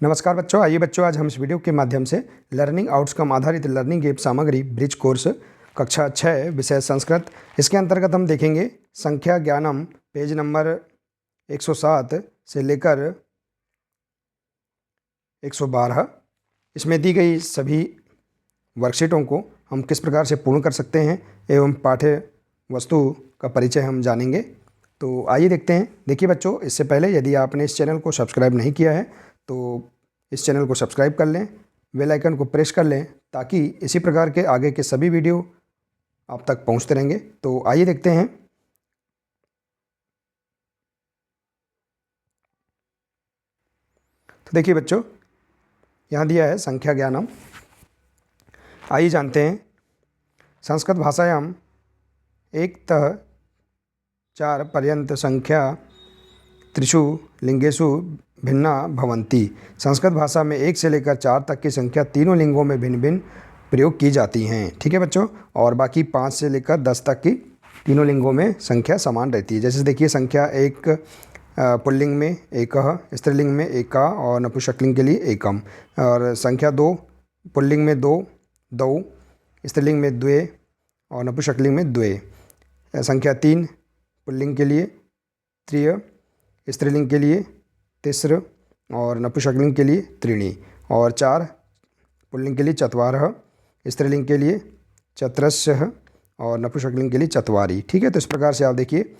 नमस्कार बच्चों, आइए बच्चों आज हम इस वीडियो के माध्यम से लर्निंग आउटकम आधारित लर्निंग एप सामग्री ब्रिज कोर्स कक्षा 6 विषय संस्कृत, इसके अंतर्गत हम देखेंगे संख्या ज्ञानम पेज नंबर 107 से लेकर 112। इसमें दी गई सभी वर्कशीटों को हम किस प्रकार से पूर्ण कर सकते हैं एवं पाठ्य वस्तु का परिचय हम जानेंगे। तो आइए देखते हैं। देखिए बच्चों, इससे पहले यदि आपने इस चैनल को सब्सक्राइब नहीं किया है तो इस चैनल को सब्सक्राइब कर लें, बेल आइकन को प्रेस कर लें ताकि इसी प्रकार के आगे के सभी वीडियो आप तक पहुंचते रहेंगे। तो आइए देखते हैं। तो देखिए बच्चों, यहाँ दिया है संख्या ज्ञानम। आइए जानते हैं। संस्कृत भाषायाम एकतः 4 पर्यंत संख्या त्रिषु लिंगेषु भिन्ना भवन्ति। संस्कृत भाषा में 1 से लेकर 4 तक की संख्या तीनों लिंगों में भिन्न भिन्न प्रयोग की जाती हैं। ठीक है बच्चों, और बाकी 5 से लेकर 10 तक की तीनों लिंगों में संख्या समान रहती है। जैसे देखिए, संख्या 1 पुल्लिंग में एकः, स्त्रीलिंग में एका और नपुंसकलिंग के लिए एकम, और संख्या 2 पुल्लिंग में 2 द्वौ, स्त्रीलिंग में द्वे और नपुंसकलिंग में द्वे। संख्या 3 पुल्लिंग के लिए त्रिय, स्त्रीलिंग के लिए तिस्र और नपुंसकलिंग के लिए त्रीणि, और 4 पुल्लिंग के लिए चत्वारः, स्त्रीलिंग के लिए चतुरस्रः और नपुंसकलिंग के लिए चत्वारि। ठीक है, तो इस प्रकार से आप देखिए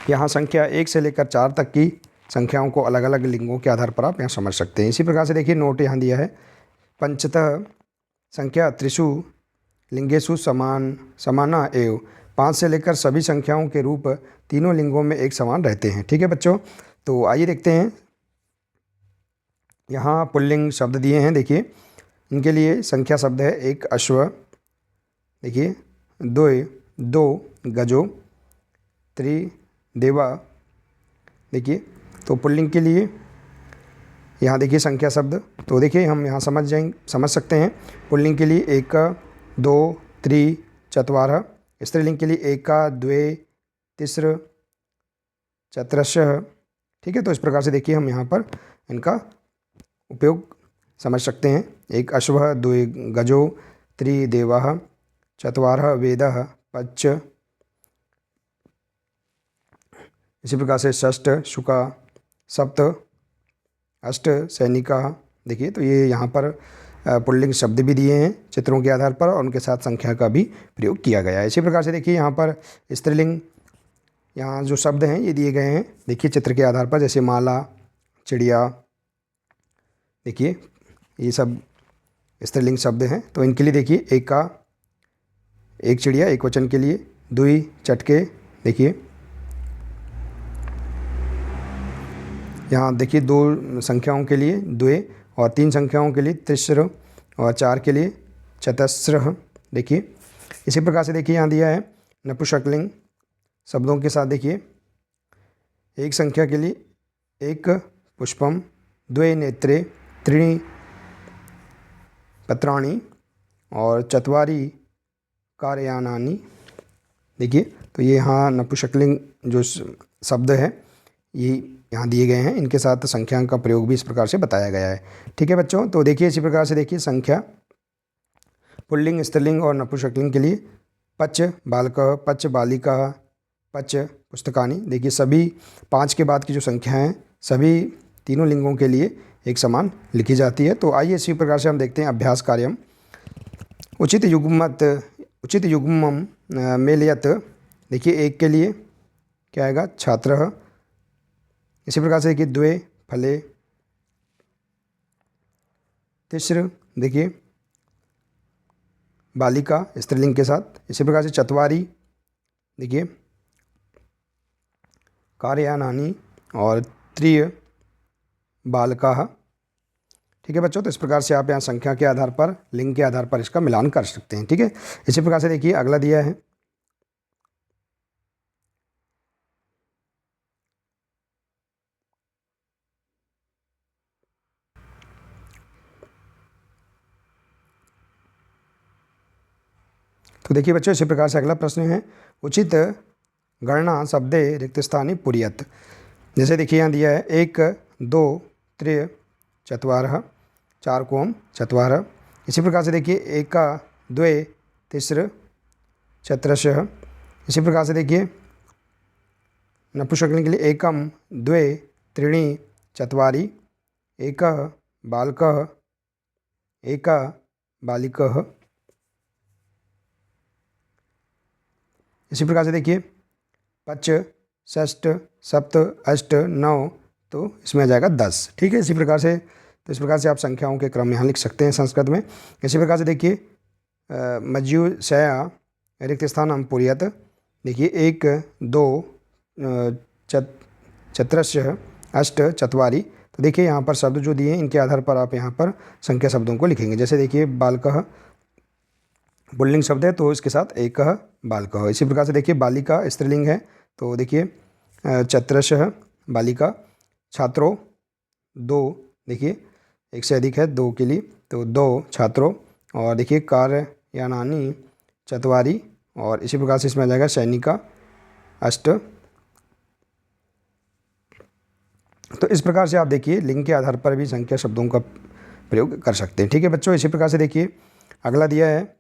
यहाँ संख्या 1 से लेकर 4 तक की संख्याओं को अलग अलग लिंगों के आधार पर आप यहाँ समझ सकते हैं। इसी प्रकार से देखिए, नोट यहाँ दिया है। पंचतः संख्या त्रिषु लिंगेषु समाना एव। 5 से लेकर सभी संख्याओं के रूप तीनों लिंगों में एक समान रहते हैं। ठीक है बच्चों, तो आइए देखते हैं। यहाँ पुल्लिंग शब्द दिए हैं। देखिए, इनके लिए संख्या शब्द है 1 अश्व, देखिए 2 गजो, 3 देवा। देखिए, तो पुल्लिंग के लिए यहाँ देखिए संख्या शब्द, तो देखिए हम यहाँ समझ सकते हैं। पुल्लिंग के लिए 1 2 3 चत्वारः, स्त्रीलिंग के लिए 1 द्वे तिस्र चतुरस्रः। ठीक है, तो इस प्रकार से देखिए हम यहाँ पर इनका उपयोग समझ सकते हैं। 1 अश्वः, 2 गजो, 3 देवाः, चत्वारः वेदः, पच्च। इसी प्रकार से षष्ठ शुका, सप्त अष्ट सैनिकाः। देखिए, तो ये यहाँ पर पुल्लिंग शब्द भी दिए हैं चित्रों के आधार पर और उनके साथ संख्या का भी प्रयोग किया गया है। इसी प्रकार से देखिए यहाँ पर स्त्रीलिंग, यहाँ जो शब्द हैं ये दिए गए हैं देखिए चित्र के आधार पर, जैसे माला, चिड़िया। देखिए ये सब स्त्रीलिंग शब्द हैं। तो इनके लिए देखिए एक चिड़िया एक वचन के लिए, 2 चटके। देखिए यहाँ देखिए 2 संख्याओं के लिए द्वे और 3 संख्याओं के लिए तिस्र और 4 के लिए चतस्रः। देखिए इसी प्रकार से देखिए यहाँ दिया है नपुंसकलिंग शब्दों के साथ। देखिए 1 संख्या के लिए 1 पुष्पम, 2 नेत्रे, 3 पत्राणि और चत्वारि कार्यानानि। देखिए, तो ये यहाँ नपुंसकलिंग जो शब्द है ये यहाँ दिए गए हैं, इनके साथ संख्या का प्रयोग भी इस प्रकार से बताया गया है। ठीक है बच्चों, तो देखिए इसी प्रकार से देखिए संख्या पुल्लिंग, स्त्रीलिंग और नपुंसकलिंग के लिए पच बालकः, पच बालिका, पच पुस्तकानि। देखिए सभी 5 के बाद की जो संख्या हैं सभी तीनों लिंगों के लिए एक समान लिखी जाती है। तो आइए इसी प्रकार से हम देखते हैं अभ्यास कार्यम। उचित युग्मम मेलयत। देखिए 1 के लिए क्या आएगा, छात्रः। इसी प्रकार से देखिए 2 फले, तिस्र देखिए बालिका स्त्रीलिंग के साथ। इसी प्रकार से चत्वारि देखिए कार्यानानि और 3 बालकाः। ठीक है बच्चों, तो इस प्रकार से आप यहाँ संख्या के आधार पर, लिंग के आधार पर इसका मिलान कर सकते हैं। ठीक है, इसी प्रकार से देखिए अगला दिया है तो देखिए बच्चों इसी प्रकार से अगला प्रश्न है उचित गणना शब्दे रिक्त स्थानी पुरियत। जैसे देखिए यहाँ दिया है 1 2 3 चत्वारः, चारकोम चत्वारः। इसी प्रकार से देखिए एका द्वे तिस्र चत्रशः। इसी प्रकार से देखिए नपुंसकलिंग के लिए एकम द्वे त्रीणि चत्वारि, एकः बालकः, एका बालिकः। इसी प्रकार से देखिए पच षष्ठ सप्त अष्ट नौ, तो इसमें आ जाएगा 10। ठीक है, इसी प्रकार से तो इस प्रकार से आप संख्याओं के क्रम यहाँ लिख सकते हैं संस्कृत में। इसी प्रकार से देखिए मज्जुषया रिक्त स्थानम पूर्यत। देखिए एक दो चत्रस्य अष्ट चत्वारि। तो देखिए यहाँ पर शब्द जो दिए हैं इनके आधार पर आप यहाँ पर संख्या शब्दों को लिखेंगे। जैसे देखिए बालकः पुल्लिंग शब्द है तो इसके साथ एकः बालकः। इसी प्रकार से देखिए बालिका स्त्रीलिंग है तो देखिए चत्रशः बालिका, छात्रों दो, देखिए एक से अधिक है दो के लिए तो दो छात्रों। और देखिए कार्यानानि चत्वारि, और इसी प्रकार से इसमें आ जाएगा सैनिका अष्ट। तो इस प्रकार से आप देखिए लिंग के आधार पर भी संख्या शब्दों का प्रयोग कर सकते हैं। ठीक है बच्चों, इसी प्रकार से देखिए अगला दिया है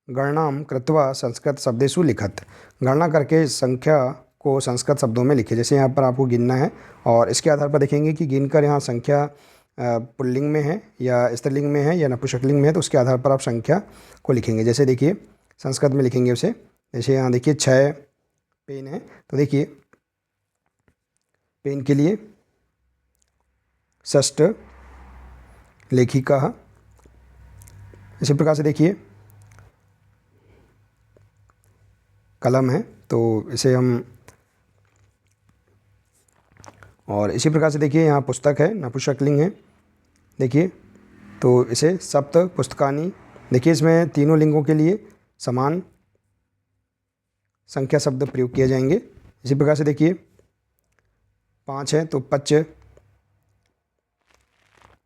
गणनाम कृत्वा संस्कृत शब्देषु लिखत। गणना करके संख्या को संस्कृत शब्दों में लिखे। जैसे यहाँ पर आपको गिनना है और इसके आधार पर देखेंगे कि गिनकर यहाँ संख्या पुल्लिंग में है या स्त्रीलिंग में है या नपुंसकलिंग में है, तो उसके आधार पर आप संख्या को लिखेंगे। जैसे देखिए संस्कृत में लिखेंगे उसे। जैसे यहाँ देखिए 6 पेन है तो देखिए पेन के लिए षष्ठ लेखिका। इसी प्रकार से देखिए कलम है तो इसे हम, और इसी प्रकार से देखिए यहाँ पुस्तक है नपुंसकलिंग है देखिए तो इसे सप्त पुस्तकानि। देखिए इसमें तीनों लिंगों के लिए समान संख्या शब्द प्रयोग किए जाएंगे। इसी प्रकार से देखिए 5 है तो पच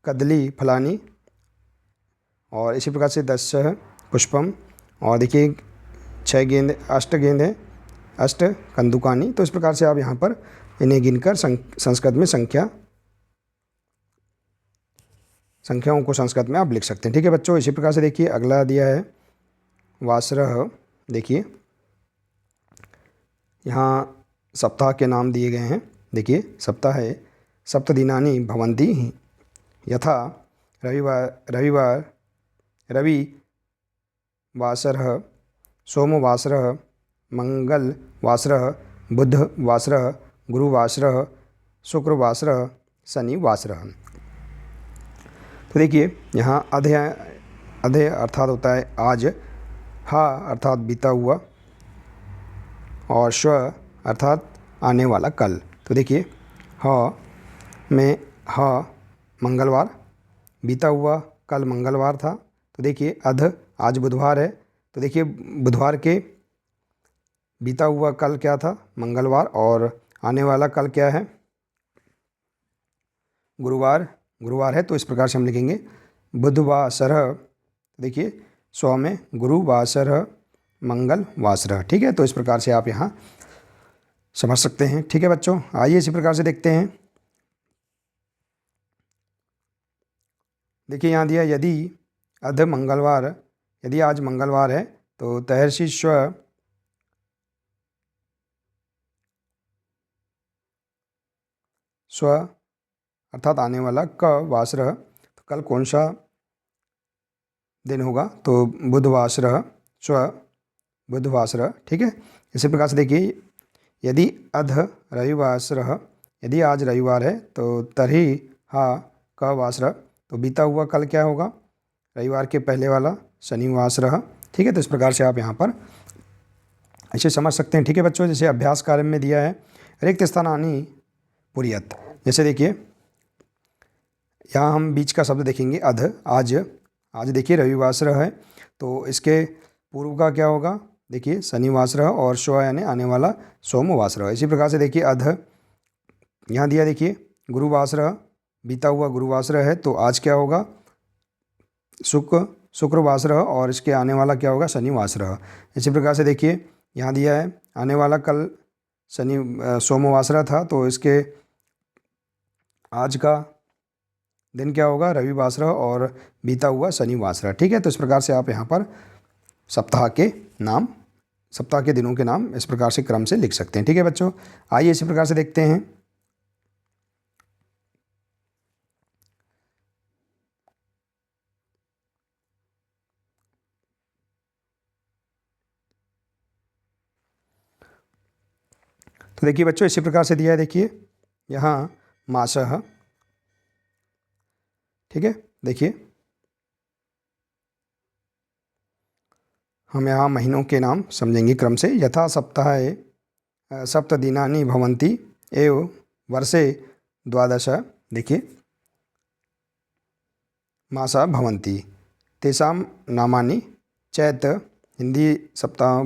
कदली फलानी, और इसी प्रकार से 10 है पुष्पम, और देखिए 6 गेंद 8 गेंद है अष्ट कंदुकानी। तो इस प्रकार से आप यहाँ पर इन्हें गिनकर संस्कृत में संख्याओं को संस्कृत में आप लिख सकते हैं। ठीक है बच्चों, इसी प्रकार से देखिए अगला दिया है वासरः। देखिए यहाँ सप्ताह के नाम दिए गए हैं। देखिए सप्ताह है सप्तदिनानि भवन्ति यथा रविवार रविवासरः, सोमवासरः, मंगलवासरः, बुधवासरः, गुरुवासरः, शुक्रवासरः, शनिवासरः। तो देखिए यहाँ अधे अर्थात होता है आज, हा अर्थात बीता हुआ, और श्व अर्थात आने वाला कल। तो देखिए ह में हा मंगलवार, बीता हुआ कल मंगलवार था। तो देखिए अध आज बुधवार है तो देखिए बुधवार के बीता हुआ कल क्या था मंगलवार, और आने वाला कल क्या है गुरुवार है। तो इस प्रकार से हम लिखेंगे बुधवासरः। देखिए स्व में गुरुवासरः मंगलवासरः। ठीक है, तो इस प्रकार से आप यहाँ समझ सकते हैं। ठीक है बच्चों, आइए इसी प्रकार से देखते हैं। देखिए यहाँ दिया यदि अध मंगलवार, यदि आज मंगलवार है तो तहर्षि स्व अर्थात आने वाला, क वासरः तो कल कौन सा दिन होगा तो बुधवासरः, स्व बुधवासरः। ठीक है, इसी प्रकार से देखिए यदि अध रविवासरः, यदि आज रविवार है तो तर्हि हा क वासरः तो बीता हुआ कल क्या होगा रविवार के पहले वाला शनिवासरः। ठीक है, तो इस प्रकार से आप यहाँ पर ऐसे समझ सकते हैं। ठीक है बच्चों, जैसे अभ्यास कार्य में दिया है रिक्त स्थानानि पूर्यत। जैसे देखिए यहाँ हम बीच का शब्द देखेंगे अध, आज देखिए रविवासरः है तो इसके पूर्व का क्या होगा देखिए शनिवासरः, और स्व यानी आने वाला सोमवासरः। इसी प्रकार से देखिए अध यहाँ दिया देखिए गुरुवासरः, बीता हुआ गुरुवासरः है तो आज क्या होगा शुक्रवासरः, और इसके आने वाला क्या होगा शनिवासरः। इसी प्रकार से देखिए यहाँ दिया है आने वाला कल सोमवासरः था तो इसके आज का दिन क्या होगा, रविवासरः, और बीता हुआ शनिवासरः। ठीक है, तो इस प्रकार से आप यहाँ पर सप्ताह के नाम, सप्ताह के दिनों के नाम इस प्रकार से क्रम से लिख सकते हैं। ठीक है बच्चों, आइए इसी प्रकार से देखते हैं। तो देखिए बच्चों, इसी प्रकार से दिया है, देखिए यहाँ मासः। ठीक है, देखिए हम यहाँ महीनों के नाम समझेंगे क्रम से। यथा सप्ताहे सप्तदिनानि भवन्ति एव वर्षे द्वादश, देखिए मासा भवन्ति, तेषां नामानि चैत, हिंदी सप्ताह,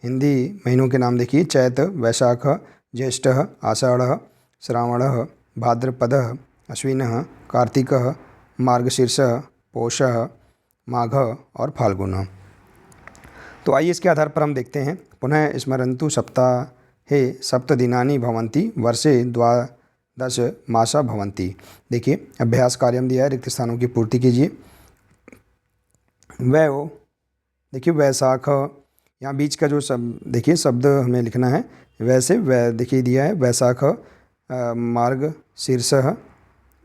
हिंदी महीनों के नाम देखिए, चैत, वैशाख, ज्येष्ठः, आषाढ़ः, श्रावणः, भाद्रपदः, अश्विनः, कार्तिकः, मार्गशीर्षः, पौषः, माघः और फाल्गुनः। तो आइए इसके आधार पर हम देखते हैं। पुनः स्मरन्तु सप्ताहे सप्तदिनानि भवन्ति वर्षे द्वादश मासा भवन्ति। देखिए अभ्यास कार्यम दिया है, रिक्त स्थानों की पूर्ति कीजिए। वैव, देखिए वैशाख, यहाँ बीच का जो देखिए शब्द हमें लिखना है, वैसे वै देखिए दिया है, वैशाख, मार्गशीर्षः,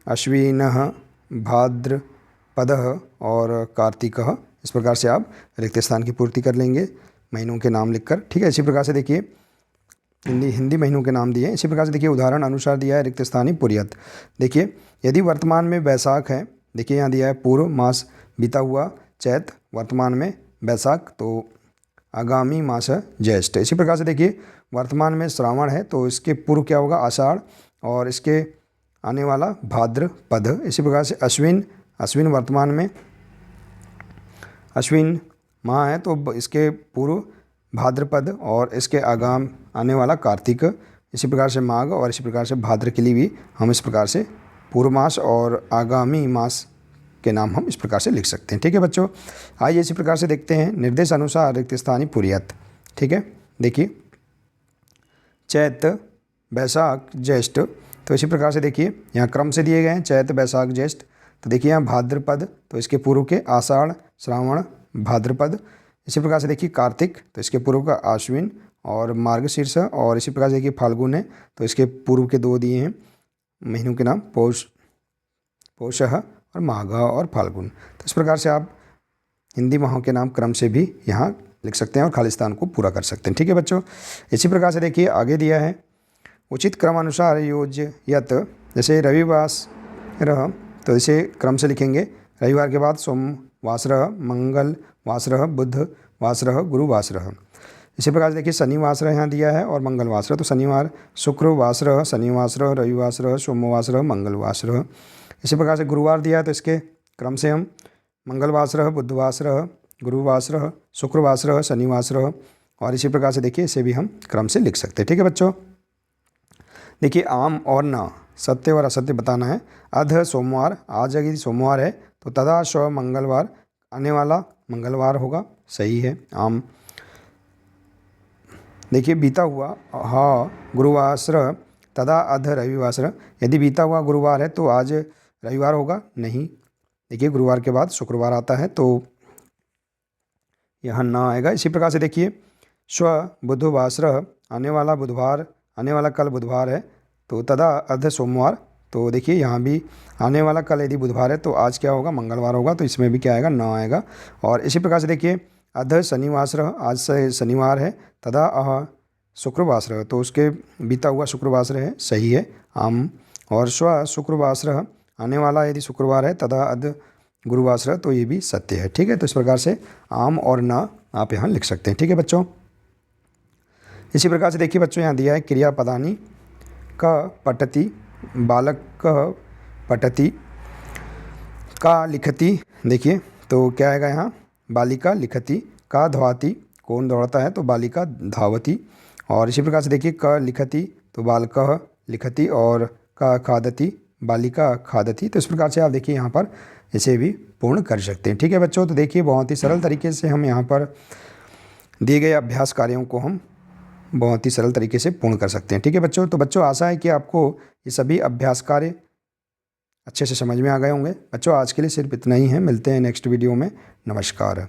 अश्विनः, भाद्रपदः और कार्तिकः। इस प्रकार से आप रिक्त स्थान की पूर्ति कर लेंगे महीनों के नाम लिखकर। ठीक है, इसी प्रकार से देखिए हिंदी महीनों के नाम दिए हैं। इसी प्रकार से देखिए उदाहरण अनुसार दिया है, रिक्त स्थानी पुर्यत। देखिए यदि वर्तमान में वैशाख है, देखिए यहाँ दिया है पूर्व मास बीता हुआ चैत, वर्तमान में वैशाख, तो आगामी मास है ज्येष्ठ। इसी प्रकार से देखिए वर्तमान में श्रावण है, तो इसके पूर्व क्या होगा, आषाढ़, और इसके आने वाला भाद्रपद। इसी प्रकार से अश्विन वर्तमान में अश्विन माह है, तो इसके पूर्व भाद्रपद, और इसके आगाम आने वाला कार्तिक। इसी प्रकार से माघ, और इसी प्रकार से भाद्र के लिए भी हम इस प्रकार से पूर्व मास और आगामी मास के नाम हम इस प्रकार से लिख सकते हैं। ठीक है बच्चों, आइए इसी प्रकार से देखते हैं निर्देश अनुसार रिक्त स्थानी पुर्यत। ठीक है, देखिए चैत, वैशाख, ज्येष्ठ, तो इसी प्रकार से देखिए यहाँ क्रम से दिए गए हैं, चैत, वैशाख, ज्येष्ठ। तो देखिए यहाँ भाद्रपद, तो इसके पूर्व के आषाढ़, श्रावण, भाद्रपद। इसी प्रकार से देखिए कार्तिक, तो इसके पूर्व का अश्विन और मार्गशीर्ष, और इसी प्रकार से देखिए फाल्गुन है, तो इसके पूर्व के दो दिए हैं महीनों के नाम, पौषः और माघ और फाल्गुन। तो इस प्रकार से आप हिंदी माहों के नाम क्रम से भी यहाँ लिख सकते हैं और खाली स्थान को पूरा कर सकते हैं। ठीक है बच्चों, इसी प्रकार से देखिए आगे दिया है उचित क्रमानुसार योज्यत। जैसे रविवासरः, तो इसे क्रम से लिखेंगे, रविवार के बाद सोमवासरः, मंगलवासरः, बुधवासरः, गुरुवासरः। इसी प्रकार से देखिए शनिवासरः यहाँ दिया है और मंगलवासरः, तो शनिवार, शुक्रवासरः, शनिवासरः, रविवासरः, सोमवासरः, मंगलवासरः। इसी प्रकार से गुरुवार दिया है, तो इसके क्रम से हम मंगलवासरः, बुधवासरः, गुरुवासरः, शुक्रवासरः, शनिवासरः, और इसी प्रकार से देखिए इसे भी हम क्रम से लिख सकते हैं। ठीक है बच्चों, देखिए आम और न, सत्य और असत्य बताना है। अध सोमवार, आज यदि सोमवार है तो तदा स्व मंगलवार, आने वाला मंगलवार होगा, सही है आम। देखिए बीता हुआ हा गुरुवासर, तदा अध रविवासर, यदि बीता हुआ गुरुवार है तो आज रविवार होगा, नहीं। देखिए गुरुवार के बाद शुक्रवार आता है, तो यहाँ ना आएगा। इसी प्रकार से देखिए स्व बुधवासर, आने वाला बुधवार, आने वाला कल बुधवार है, तो तदा अर्ध सोमवार, तो देखिए यहाँ भी आने वाला कल यदि बुधवार है तो आज क्या होगा, मंगलवार होगा, तो इसमें भी क्या आएगा, ना आएगा। और इसी प्रकार से देखिए अध शनिवासर, आज से शनिवार है, तदा अह शुक्रवासर, तो उसके बीता हुआ शुक्रवासर है, सही है आम। और स्व शुक्रवासर, आने वाला यदि शुक्रवार है, तदा अध गुरुवासर, तो ये भी सत्य है। ठीक है, तो इस प्रकार से आम और ना आप यहाँ लिख सकते हैं। ठीक है बच्चों, इसी प्रकार से देखिए बच्चों यहाँ दिया है क्रियापदानी क पठति, बालक क पठति, का लिखति। देखिए तो क्या आएगा यहाँ, बालिका लिखति, का धावति, कौन दौड़ता है, तो बालिका धावति। और इसी प्रकार से देखिए क लिखति, तो बालकः लिखति, और का खादति, बालिका खादति। तो इस प्रकार से आप देखिए यहाँ पर इसे भी पूर्ण कर सकते हैं। ठीक है बच्चों, तो देखिए बहुत ही सरल तरीके से हम यहाँ पर दिए गए अभ्यास कार्यों को हम बहुत ही सरल तरीके से पूर्ण कर सकते हैं। ठीक है बच्चों, तो बच्चों आशा है कि आपको ये सभी अभ्यास कार्य अच्छे से समझ में आ गए होंगे बच्चों। आज के लिए सिर्फ इतना ही है, मिलते हैं नेक्स्ट वीडियो में। नमस्कार।